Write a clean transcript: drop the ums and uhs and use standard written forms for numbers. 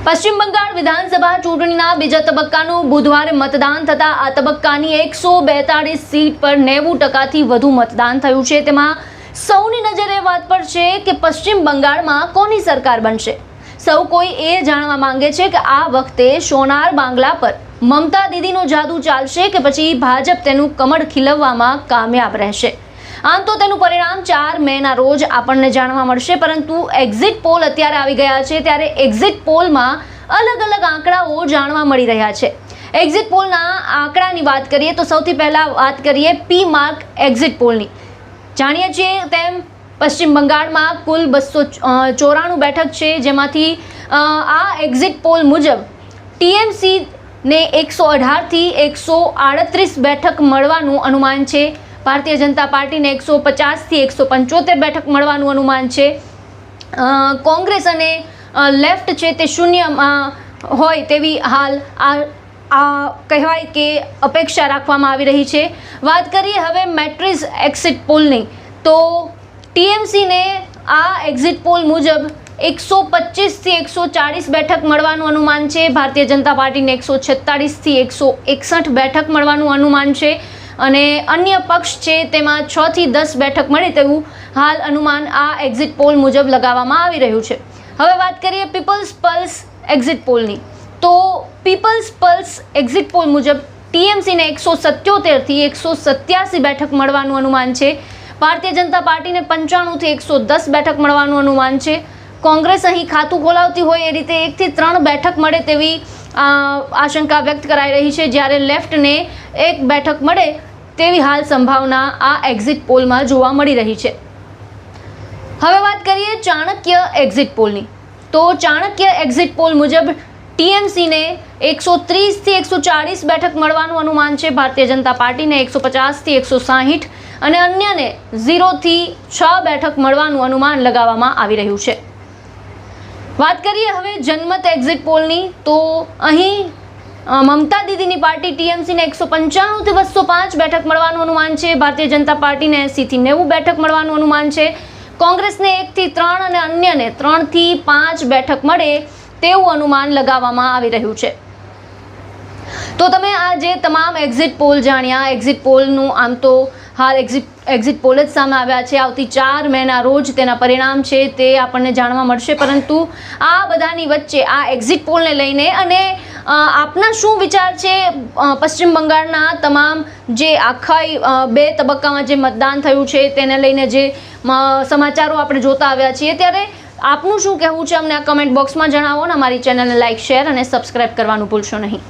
પશ્ચિમ બંગાળ વિધાનસભા ચૂંટણીના બીજા તબક્કાનું બુધવારે મતદાન થતા આ તબક્કાની 142 સીટ પર 90%થી વધુ મતદાન થયું છે। તેમાં સૌની નજર એ વાત પર છે કે પશ્ચિમ બંગાળમાં કોની સરકાર બનશે। સૌ કોઈ એ જાણવા માંગે છે કે આ વખતે સોનાર બાંગ્લા પર મમતા દીદીનો જાદુ ચાલશે કે પછી ભાજપ તેનું કમળ ખીલવવામાં કામયાબ રહેશે। આમ તો તેનું પરિણામ 4 મેના રોજ આપણને જાણવા મળશે, પરંતુ એક્ઝિટ પોલ અત્યારે આવી ગયા છે, ત્યારે એક્ઝિટ પોલમાં અલગ અલગ આંકડાઓ જાણવા મળી રહ્યા છે। એક્ઝિટ પોલના આંકડાની વાત કરીએ તો સૌથી પહેલાં વાત કરીએ પી માર્ક એક્ઝિટ પોલની। જાણીએ છીએ તેમ પશ્ચિમ બંગાળમાં કુલ 294 બેઠક છે, જેમાંથી આ એક્ઝિટ પોલ મુજબ ટીએમસીને 118થી 138 બેઠક મળવાનું અનુમાન છે। ભારતીય જનતા પાર્ટીને 150થી 175 બેઠક મળવાનું અનુમાન છે। કોંગ્રેસ અને લેફ્ટ છે તે શૂન્યમાં હોય તેવી હાલ આ કહેવાય કે અપેક્ષા રાખવામાં આવી રહી છે। વાત કરીએ હવે મેટ્રિક્સ એક્ઝિટ પોલની, તો ટીએમસીને આ એક્ઝિટ પોલ મુજબ 125થી 140 બેઠક મળવાનું અનુમાન છે। ભારતીય જનતા પાર્ટીને 146થી 161 બેઠક મળવાનું અનુમાન છે અને અન્ય પક્ષ છે તેમાં 6 થી 10 બેઠક મળે તેવું હાલ અનુમાન આ એક્ઝિટ પોલ મુજબ લગાવવામાં આવી રહ્યું છે। હવે વાત કરીએ પીપલ્સ પલ્સ એક્ઝિટ પોલની, તો પીપલ્સ પલ્સ એક્ઝિટ પોલ મુજબ ટીએમસીને 177થી 187 બેઠક મળવાનું અનુમાન છે। ભારતીય જનતા પાર્ટીને 95થી 110 બેઠક મળવાનું અનુમાન છે। કોંગ્રેસ અહીં ખાતું ખોલાવતી હોય એ રીતે 1 થી 3 બેઠક મળે તેવી આશંકા વ્યક્ત કરાઈ રહી છે, જ્યારે લેફ્ટને 1 બેઠક મળે તેવી હાલ સંભાવના આ એક્ઝિટ પોલમાં જોવા મળી રહી છે। હવે વાત કરીએ ચાણક્ય એક્ઝિટ પોલની, તો ચાણક્ય એક્ઝિટ પોલ મુજબ ટીએમસીને 130થી 140 બેઠક મળવાનું અનુમાન છે। ભારતીય જનતા પાર્ટીને 150થી 160 અને અન્યને 0થી 6 બેઠક મળવાનું અનુમાન લગાવવામાં આવી રહ્યું છે। વાત કરીએ હવે જનમત એક્ઝિટ પોલની, તો અહીં મમતા દીદીની પાર્ટી ટીએમસીને 195થી 205 બેઠક મળવાનું અનુમાન છે। ભારતીય જનતા પાર્ટીને 80થી 90 બેઠક મળવાનું અનુમાન છે। કોંગ્રેસને 1 થી 3 અને અન્યને 3 થી 5 બેઠક મળે તેવું અનુમાન લગાવવામાં આવી રહ્યું છે। તો તમે આ જે તમામ એક્ઝિટ પોલ જાણ્યા, એક્ઝિટ પોલનું આમ તો હાલ એક્ઝિટ પોલ જ સામે આવ્યા છે। આવતી 4 મેના રોજ તેના પરિણામ છે તે આપણને જાણવા મળશે, પરંતુ આ બધાની વચ્ચે આ એક્ઝિટ પોલને લઈને અને આપના શું વિચાર છે પશ્ચિમ બંગાળના તમામ જે આખા 2 તબક્કામાં જે મતદાન થયું છે તેને લઈને જે સમાચારો આપણે જોતા આવ્યા છીએ, ત્યારે આપનું શું કહેવું છે અમને આ કમેન્ટ બોક્સમાં જણાવો અને અમારી ચેનલને લાઇક, શેર અને સબસ્ક્રાઈબ કરવાનું ભૂલશો નહીં।